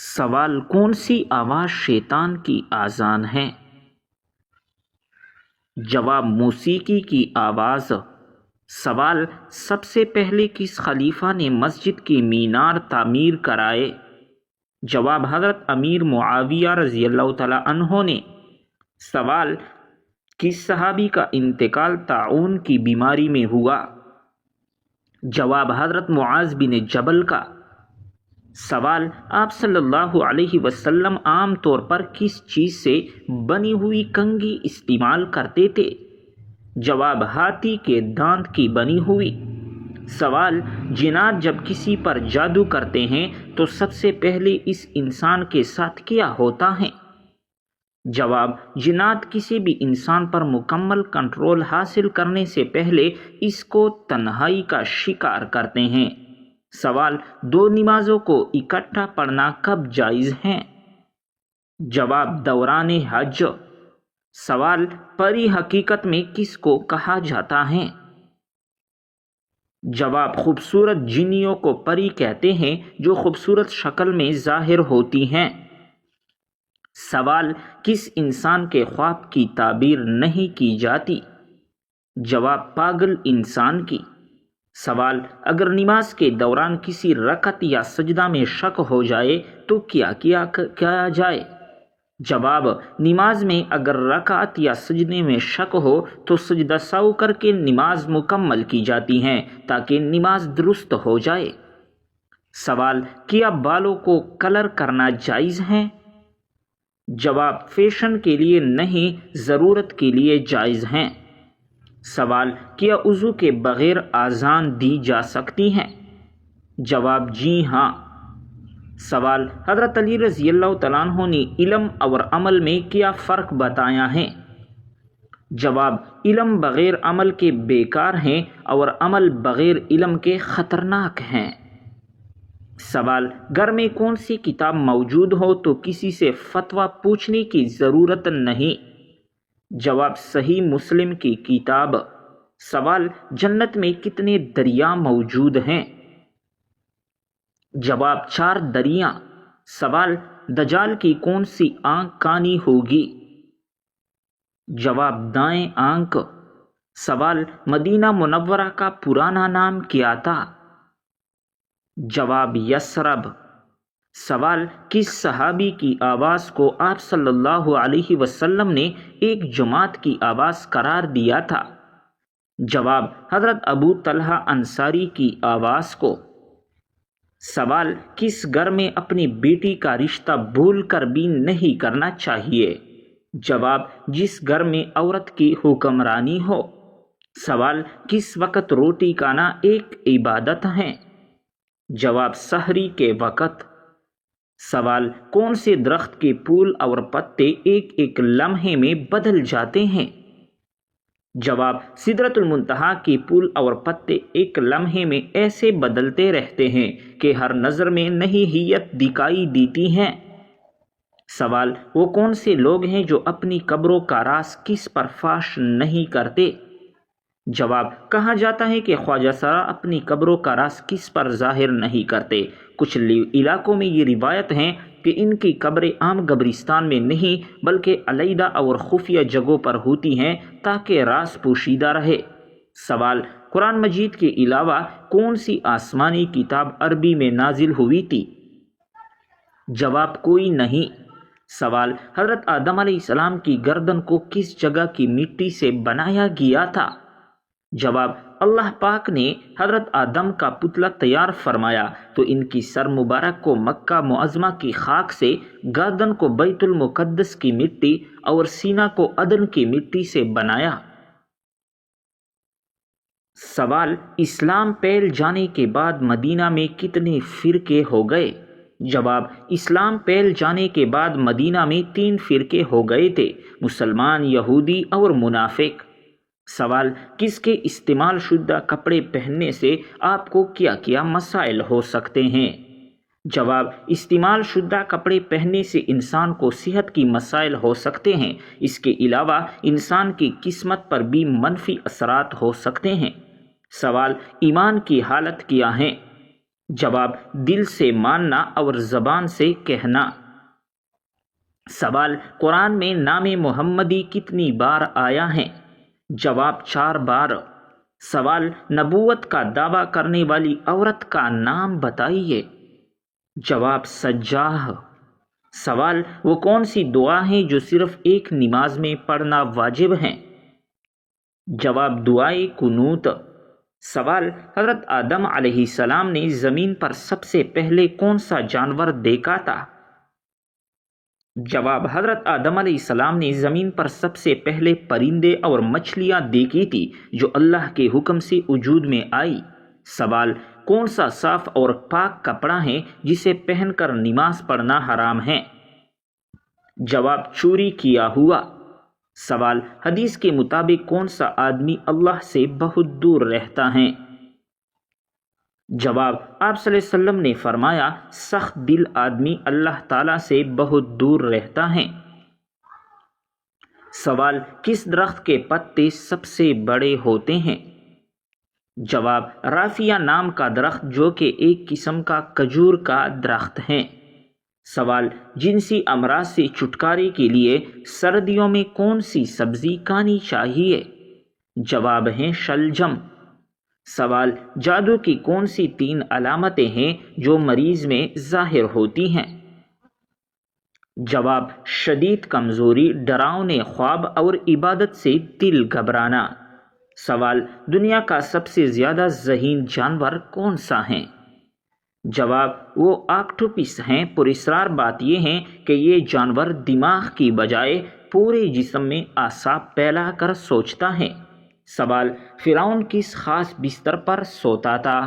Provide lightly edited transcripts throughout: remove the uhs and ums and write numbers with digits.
سوال: کون سی آواز شیطان کی آذان ہے؟ جواب: موسیقی کی آواز۔ سوال: سب سے پہلے کس خلیفہ نے مسجد کے مینار تعمیر کرائے؟ جواب: حضرت امیر معاویہ رضی اللہ تعالی عنہ نے۔ سوال: کس صحابی کا انتقال طاعون کی بیماری میں ہوا؟ جواب: حضرت معاذ بن جبل کا۔ سوال: آپ صلی اللہ علیہ وسلم عام طور پر کس چیز سے بنی ہوئی کنگھی استعمال کرتے تھے؟ جواب: ہاتھی کے دانت کی بنی ہوئی۔ سوال: جنات جب کسی پر جادو کرتے ہیں تو سب سے پہلے اس انسان کے ساتھ کیا ہوتا ہے؟ جواب: جنات کسی بھی انسان پر مکمل کنٹرول حاصل کرنے سے پہلے اس کو تنہائی کا شکار کرتے ہیں۔ سوال: دو نمازوں کو اکٹھا پڑھنا کب جائز ہے؟ جواب: دوران حج۔ سوال: پری حقیقت میں کس کو کہا جاتا ہے؟ جواب: خوبصورت جنیوں کو پری کہتے ہیں جو خوبصورت شکل میں ظاہر ہوتی ہیں۔ سوال: کس انسان کے خواب کی تعبیر نہیں کی جاتی؟ جواب: پاگل انسان کی۔ سوال: اگر نماز کے دوران کسی رکعت یا سجدہ میں شک ہو جائے تو کیا جائے؟ جواب: نماز میں اگر رکعت یا سجدے میں شک ہو تو سجدہ سہو کر کے نماز مکمل کی جاتی ہے تاکہ نماز درست ہو جائے۔ سوال: کیا بالوں کو کلر کرنا جائز ہے؟ جواب: فیشن کے لیے نہیں، ضرورت کے لیے جائز ہیں۔ سوال: کیا وضو کے بغیر اذان دی جا سکتی ہے؟ جواب: جی ہاں۔ سوال: حضرت علی رضی اللہ تعالیٰ عنہ نے علم اور عمل میں کیا فرق بتایا ہے؟ جواب: علم بغیر عمل کے بیکار ہیں اور عمل بغیر علم کے خطرناک ہیں۔ سوال: گھر میں کون سی کتاب موجود ہو تو کسی سے فتویٰ پوچھنے کی ضرورت نہیں؟ جواب: صحیح مسلم کی کتاب۔ سوال: جنت میں کتنے دریا موجود ہیں؟ جواب: 4 دریا۔ سوال: دجال کی کون سی آنکھ کانی ہوگی؟ جواب: دائیں آنکھ۔ سوال: مدینہ منورہ کا پرانا نام کیا تھا؟ جواب: یثرب۔ سوال: کس صحابی کی آواز کو آپ صلی اللہ علیہ وسلم نے ایک جماعت کی آواز قرار دیا تھا؟ جواب: حضرت ابو طلحہ انصاری کی آواز کو۔ سوال: کس گھر میں اپنی بیٹی کا رشتہ بھول کر بھی نہیں کرنا چاہیے؟ جواب: جس گھر میں عورت کی حکمرانی ہو۔ سوال: کس وقت روٹی کھانا ایک عبادت ہے؟ جواب: سحری کے وقت۔ سوال: کون سے درخت کے پھول اور پتے ایک ایک لمحے میں بدل جاتے ہیں؟ جواب: سدرۃ المنتہا کے پھول اور پتے ایک لمحے میں ایسے بدلتے رہتے ہیں کہ ہر نظر میں نئی ہیئت دکھائی دیتی ہے۔ سوال: وہ کون سے لوگ ہیں جو اپنی قبروں کا راز کس پر فاش نہیں کرتے؟ جواب: کہا جاتا ہے کہ خواجہ سرا اپنی قبروں کا راز کس پر ظاہر نہیں کرتے۔ کچھ علاقوں میں یہ روایت ہے کہ ان کی قبریں عام قبرستان میں نہیں بلکہ علیحدہ اور خفیہ جگہوں پر ہوتی ہیں تاکہ راز پوشیدہ رہے۔ سوال: قرآن مجید کے علاوہ کون سی آسمانی کتاب عربی میں نازل ہوئی تھی؟ جواب: کوئی نہیں۔ سوال: حضرت آدم علیہ السلام کی گردن کو کس جگہ کی مٹی سے بنایا گیا تھا؟ جواب: اللہ پاک نے حضرت آدم کا پتلا تیار فرمایا تو ان کی سر مبارک کو مکہ معظمہ کی خاک سے، گردن کو بیت المقدس کی مٹی اور سینہ کو عدن کی مٹی سے بنایا۔ سوال: اسلام پھیل جانے کے بعد مدینہ میں کتنے فرقے ہو گئے؟ جواب: اسلام پھیل جانے کے بعد مدینہ میں 3 فرقے ہو گئے تھے: مسلمان، یہودی اور منافق۔ سوال: کس کے استعمال شدہ کپڑے پہننے سے آپ کو کیا کیا مسائل ہو سکتے ہیں؟ جواب: استعمال شدہ کپڑے پہننے سے انسان کو صحت کی مسائل ہو سکتے ہیں، اس کے علاوہ انسان کی قسمت پر بھی منفی اثرات ہو سکتے ہیں۔ سوال: ایمان کی حالت کیا ہے؟ جواب دل سے ماننا اور زبان سے کہنا۔ سوال قرآن میں نام محمدی کتنی بار آیا ہے؟ جواب 4 بار۔ سوال نبوت کا دعویٰ کرنے والی عورت کا نام بتائیے۔ جواب سجاہ۔ سوال وہ کون سی دعا ہیں جو صرف ایک نماز میں پڑھنا واجب ہیں؟ جواب دعائے قنوت۔ سوال حضرت آدم علیہ السلام نے زمین پر سب سے پہلے کون سا جانور دیکھا تھا؟ جواب حضرت آدم علیہ السلام نے زمین پر سب سے پہلے پرندے اور مچھلیاں دیکھی تھی جو اللہ کے حکم سے وجود میں آئی۔ سوال کون سا صاف اور پاک کپڑا ہے جسے پہن کر نماز پڑھنا حرام ہے؟ جواب چوری کیا ہوا۔ سوال حدیث کے مطابق کون سا آدمی اللہ سے بہت دور رہتا ہے؟ جواب آپ صلی اللہ علیہ وسلم نے فرمایا سخت دل آدمی اللہ تعالیٰ سے بہت دور رہتا ہے۔ سوال کس درخت کے پتے سب سے بڑے ہوتے ہیں؟ جواب رافیہ نام کا درخت جو کہ ایک قسم کا کھجور کا درخت ہے۔ سوال جنسی امراض سے چھٹکارے کے لیے سردیوں میں کون سی سبزی کھانی چاہیے؟ جواب ہے شلجم۔ سوال جادو کی کون سی 3 علامتیں ہیں جو مریض میں ظاہر ہوتی ہیں؟ جواب شدید کمزوری، ڈراؤنے خواب اور عبادت سے دل گھبرانا۔ سوال دنیا کا سب سے زیادہ ذہین جانور کون سا ہے؟ جواب وہ آکٹوپس ہیں۔ پراسرار بات یہ ہے کہ یہ جانور دماغ کی بجائے پورے جسم میں اعصاب پھیلا کر سوچتا ہے۔ سوال فرعون کس خاص بستر پر سوتا تھا؟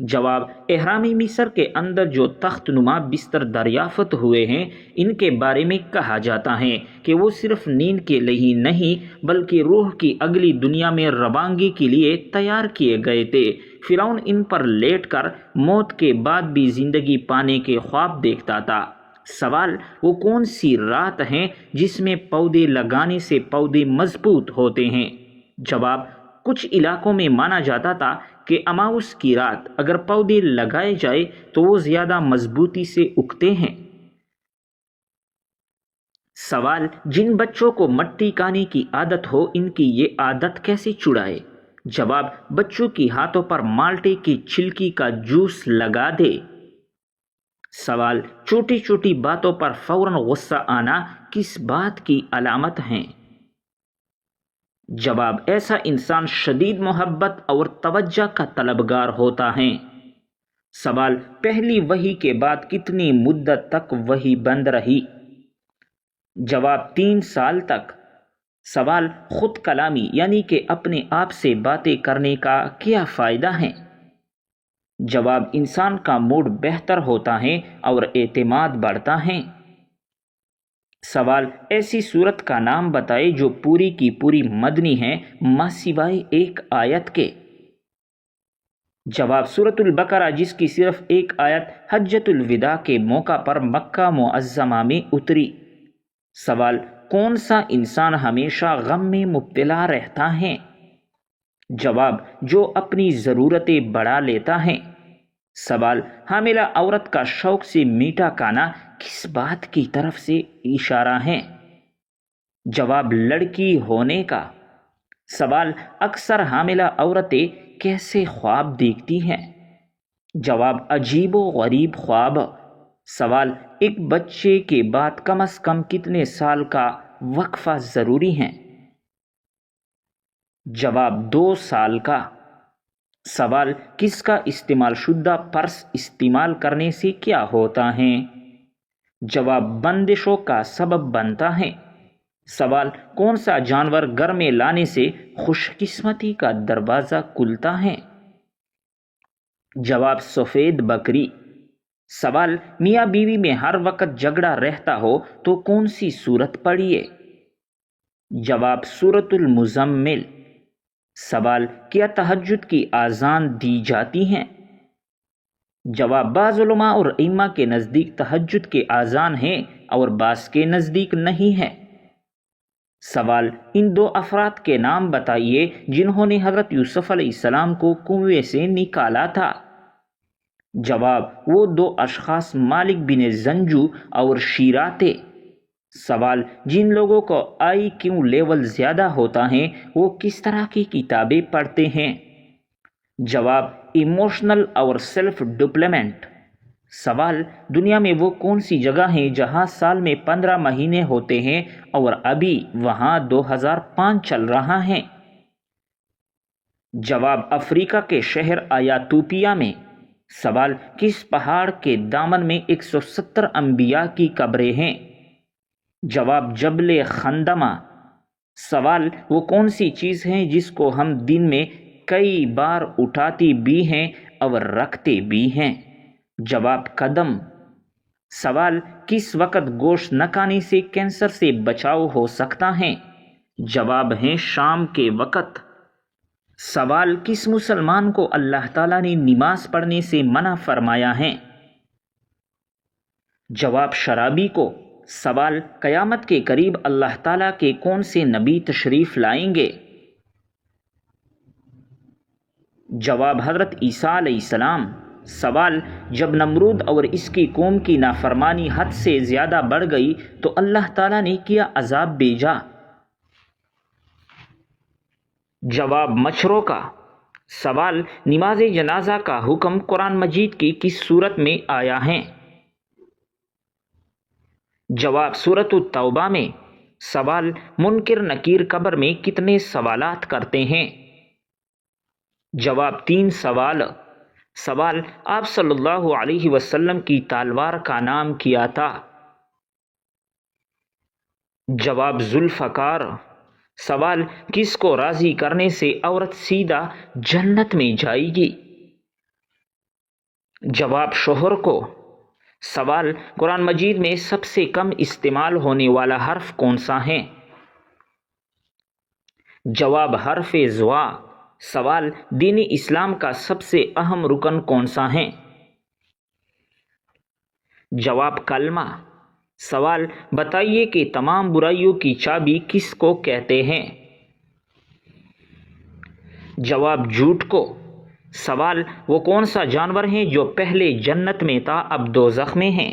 جواب اہرامی مصر کے اندر جو تخت نما بستر دریافت ہوئے ہیں ان کے بارے میں کہا جاتا ہے کہ وہ صرف نیند کے لیے نہیں بلکہ روح کی اگلی دنیا میں روانگی کے لیے تیار کیے گئے تھے۔ فرعون ان پر لیٹ کر موت کے بعد بھی زندگی پانے کے خواب دیکھتا تھا۔ سوال وہ کون سی رات ہے جس میں پودے لگانے سے پودے مضبوط ہوتے ہیں؟ جواب کچھ علاقوں میں مانا جاتا تھا کہ اماوس کی رات اگر پودے لگائے جائے تو وہ زیادہ مضبوطی سے اگتے ہیں۔ سوال جن بچوں کو مٹی کھانے کی عادت ہو ان کی یہ عادت کیسے چھڑائے؟ جواب بچوں کی ہاتھوں پر مالٹے کی چھلکی کا جوس لگا دے۔ سوال چھوٹی چھوٹی باتوں پر فوراً غصہ آنا کس بات کی علامت ہے؟ جواب ایسا انسان شدید محبت اور توجہ کا طلبگار ہوتا ہے۔ سوال پہلی وحی کے بعد کتنی مدت تک وحی بند رہی؟ جواب 3 سال تک۔ سوال خود کلامی یعنی کہ اپنے آپ سے باتیں کرنے کا کیا فائدہ ہے؟ جواب انسان کا موڈ بہتر ہوتا ہے اور اعتماد بڑھتا ہے۔ سوال ایسی سورت کا نام بتائے جو پوری کی پوری مدنی ہے ماں سوائے ایک آیت کے۔ جواب سورۃ البقرہ جس کی صرف ایک آیت حجۃ الوداع کے موقع پر مکہ معظمہ میں اتری۔ سوال کون سا انسان ہمیشہ غم میں مبتلا رہتا ہے؟ جواب جو اپنی ضرورتیں بڑھا لیتا ہے۔ سوال حاملہ عورت کا شوق سے میٹھا کھانا کس بات کی طرف سے اشارہ ہے؟ جواب لڑکی ہونے کا۔ سوال اکثر حاملہ عورتیں کیسے خواب دیکھتی ہیں؟ جواب عجیب و غریب خواب۔ سوال ایک بچے کے بعد کم از کم کتنے سال کا وقفہ ضروری ہے؟ جواب 2 سال کا۔ سوال کس کا استعمال شدہ پرس استعمال کرنے سے کیا ہوتا ہے؟ جواب بندشوں کا سبب بنتا ہے۔ سوال کون سا جانور گھر میں لانے سے خوش قسمتی کا دروازہ کھلتا ہے؟ جواب سفید بکری۔ سوال میاں بیوی میں ہر وقت جھگڑا رہتا ہو تو کون سی سورت پڑھیے؟ جواب سورۃ المزمل۔ سوال کیا تہجد کی اذان دی جاتی ہیں؟ جواب بعض علماء اور ائمہ کے نزدیک تہجد کے اذان ہے اور بعض کے نزدیک نہیں ہے۔ سوال ان 2 افراد کے نام بتائیے جنہوں نے حضرت یوسف علیہ السلام کو کنویں سے نکالا تھا۔ جواب: وہ دو اشخاص مالک بن زنجو اور شیرا تھے۔ سوال: جن لوگوں کو آئی کیو لیول زیادہ ہوتا ہے وہ کس طرح کی کتابیں پڑھتے ہیں؟ جواب: ایموشنل اور سیلف ڈیولپمنٹ۔ سوال: دنیا میں وہ کون سی جگہ ہیں جہاں سال میں 15 مہینے ہوتے ہیں اور ابھی وہاں 2005 چل رہا ہے؟ جواب: افریقہ کے شہر آیاتوپیا میں۔ سوال: کس پہاڑ کے دامن میں 170 انبیاء کی قبریں ہیں؟ جواب: جبل خندمہ۔ سوال: وہ کون سی چیز ہے جس کو ہم دن میں کئی بار اٹھاتے بھی ہیں اور رکھتے بھی ہیں؟ جواب: قدم۔ سوال: کس وقت گوشت نہ کھانے سے کینسر سے بچاؤ ہو سکتا ہے؟ جواب ہے شام کے وقت۔ سوال: کس مسلمان کو اللہ تعالیٰ نے نماز پڑھنے سے منع فرمایا ہے؟ جواب: شرابی کو۔ سوال: قیامت کے قریب اللہ تعالیٰ کے کون سے نبی تشریف لائیں گے؟ جواب: حضرت عیسیٰ علیہ السلام۔ سوال: جب نمرود اور اس کی قوم کی نافرمانی حد سے زیادہ بڑھ گئی تو اللہ تعالیٰ نے کیا عذاب بھیجا؟ جواب: مچھروں کا۔ سوال: نماز جنازہ کا حکم قرآن مجید کی کس صورت میں آیا ہے؟ جواب: سورۃ التوبہ میں۔ سوال: منکر نکیر قبر میں کتنے سوالات کرتے ہیں؟ جواب: 3 سوال۔ سوال: آپ صلی اللہ علیہ وسلم کی تلوار کا نام کیا تھا؟ جواب: ذوالفقار۔ سوال: کس کو راضی کرنے سے عورت سیدھا جنت میں جائے گی؟ جواب: شوہر کو۔ سوال: قرآن مجید میں سب سے کم استعمال ہونے والا حرف کون سا ہے؟ جواب: حرف زوا۔ سوال: دین اسلام کا سب سے اہم رکن کون سا ہے؟ جواب: کلمہ۔ سوال: بتائیے کہ تمام برائیوں کی چابی کس کو کہتے ہیں؟ جواب: جھوٹ کو۔ سوال: وہ کون سا جانور ہے جو پہلے جنت میں تھا اب دوزخ میں ہے؟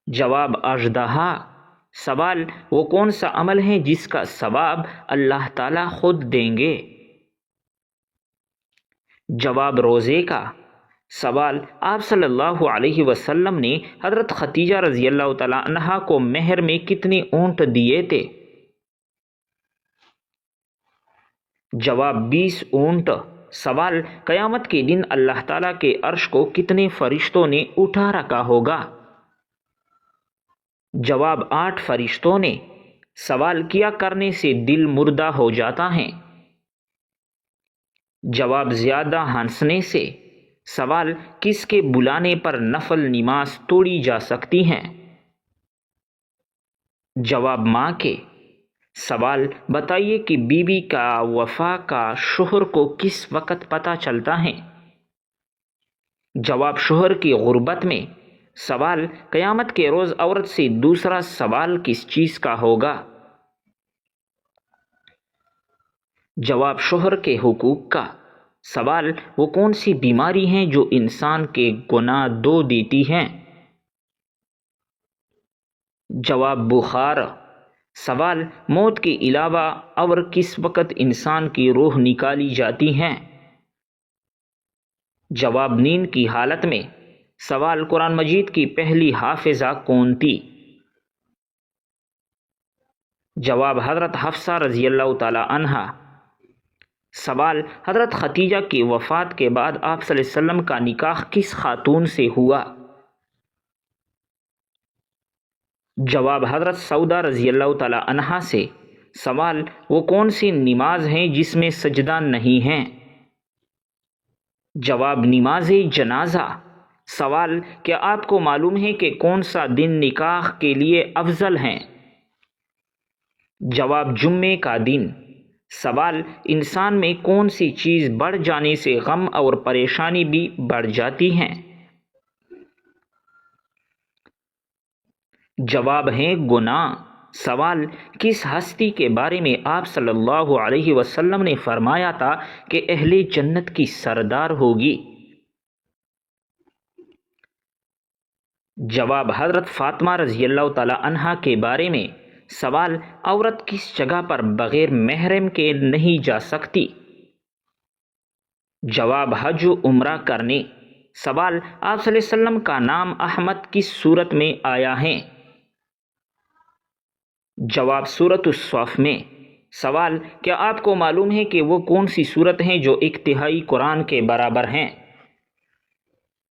جواب: اژدہا۔ سوال: وہ کون سا عمل ہے جس کا ثواب اللہ تعالیٰ خود دیں گے؟ جواب: روزے کا۔ سوال: آپ صلی اللہ علیہ وسلم نے حضرت خدیجہ رضی اللہ تعالیٰ عنہا کو مہر میں کتنے اونٹ دیے تھے؟ جواب: 20 اونٹ۔ سوال: قیامت کے دن اللہ تعالیٰ کے عرش کو کتنے فرشتوں نے اٹھا رکھا ہوگا؟ جواب: 8 فرشتوں نے۔ سوال: کیا کرنے سے دل مردہ ہو جاتا ہے؟ جواب: زیادہ ہنسنے سے۔ سوال: کس کے بلانے پر نفل نماز توڑی جا سکتی ہے؟ جواب: ماں کے۔ سوال: بتائیے کہ بیوی کا وفا کا شوہر کو کس وقت پتہ چلتا ہے؟ جواب: شوہر کی غربت میں۔ سوال: قیامت کے روز عورت سے دوسرا سوال کس چیز کا ہوگا؟ جواب: شوہر کے حقوق کا۔ سوال: وہ کون سی بیماری ہیں جو انسان کے گناہ دھو دیتی ہیں؟ جواب: بخار۔ سوال: موت کے علاوہ اور کس وقت انسان کی روح نکالی جاتی ہے؟ جواب: نیند کی حالت میں۔ سوال: قرآن مجید کی پہلی حافظہ کون تھی؟ جواب: حضرت حفصہ رضی اللہ تعالی عنہا۔ سوال: حضرت خدیجہ کی وفات کے بعد آپ صلی اللہ علیہ وسلم کا نکاح کس خاتون سے ہوا؟ جواب: حضرت سودا رضی اللہ تعالی عنہا سے۔ سوال: وہ کون سی نماز ہے جس میں سجدہ نہیں ہے؟ جواب: نماز جنازہ۔ سوال: کیا آپ کو معلوم ہے کہ کون سا دن نکاح کے لیے افضل ہے؟ جواب: جمعے کا دن۔ سوال: انسان میں کون سی چیز بڑھ جانے سے غم اور پریشانی بھی بڑھ جاتی ہے؟ جواب ہے گناہ۔ سوال: کس ہستی کے بارے میں آپ صلی اللہ علیہ وسلم نے فرمایا تھا کہ اہل جنت کی سردار ہوگی؟ جواب حضرت فاطمہ رضی اللہ تعالی عنہا کے بارے میں۔ سوال، عورت کس جگہ پر بغیر محرم کے نہیں جا سکتی؟ جواب، حج و عمرہ کرنے۔ سوال، آپ صلی اللہ علیہ وسلم کا نام احمد کس صورت میں آیا ہے؟ جواب، سورۃ الصف میں۔ سوال، کیا آپ کو معلوم ہے کہ وہ کون سی صورت ہیں جو ایک تہائی قرآن کے برابر ہیں؟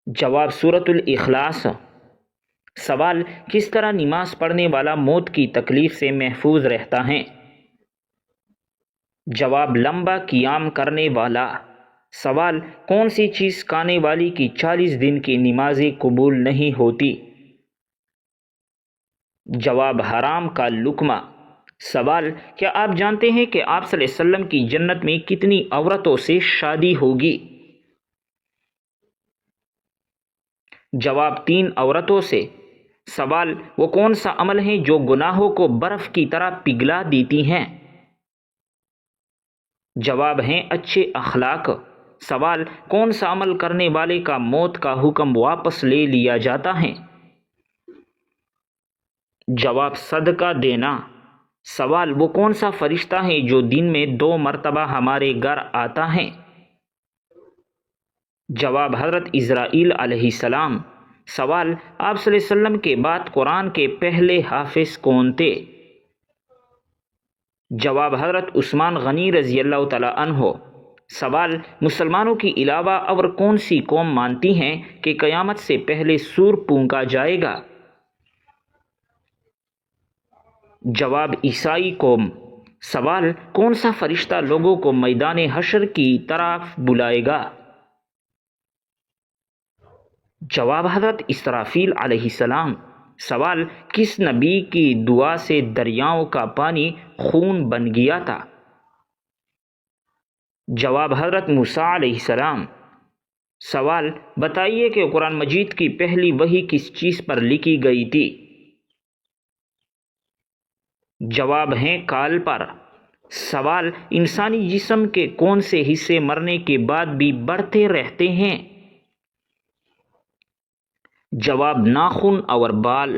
جواب، سورۃ الاخلاص۔ سوال، کس طرح نماز پڑھنے والا موت کی تکلیف سے محفوظ رہتا ہے؟ جواب، لمبا قیام کرنے والا۔ سوال، کون سی چیز کھانے والی کی 40 دن کی نمازیں قبول نہیں ہوتی؟ جواب، حرام کا لقمہ۔ سوال، کیا آپ جانتے ہیں کہ آپ صلی اللہ علیہ وسلم کی جنت میں کتنی عورتوں سے شادی ہوگی؟ جواب، 3 عورتوں سے۔ سوال، وہ کون سا عمل ہے جو گناہوں کو برف کی طرح پگھلا دیتی ہیں؟ جواب ہیں اچھے اخلاق۔ سوال، کون سا عمل کرنے والے کا موت کا حکم واپس لے لیا جاتا ہے؟ جواب، صدقہ دینا۔ سوال، وہ کون سا فرشتہ ہے جو دن میں 2 مرتبہ ہمارے گھر آتا ہے؟ جواب، حضرت اسرائیل علیہ السلام۔ سوال، آپ صلی اللہ علیہ وسلم کے بعد قرآن کے پہلے حافظ کون تھے؟ جواب، حضرت عثمان غنی رضی اللہ تعالی عنہ۔ سوال، مسلمانوں کے علاوہ اور کون سی قوم مانتی ہیں کہ قیامت سے پہلے سور پھونکا جائے گا؟ جواب، عیسائی قوم۔ سوال، کون سا فرشتہ لوگوں کو میدان حشر کی طرف بلائے گا؟ جواب، حضرت اسرافیل علیہ السلام۔ سوال، کس نبی کی دعا سے دریاؤں کا پانی خون بن گیا تھا؟ جواب، حضرت موسیٰ علیہ السلام۔ سوال، بتائیے کہ قرآن مجید کی پہلی وحی کس چیز پر لکھی گئی تھی؟ جواب ہیں کال پر۔ سوال، انسانی جسم کے کون سے حصے مرنے کے بعد بھی بڑھتے رہتے ہیں؟ جواب، ناخن اور بال۔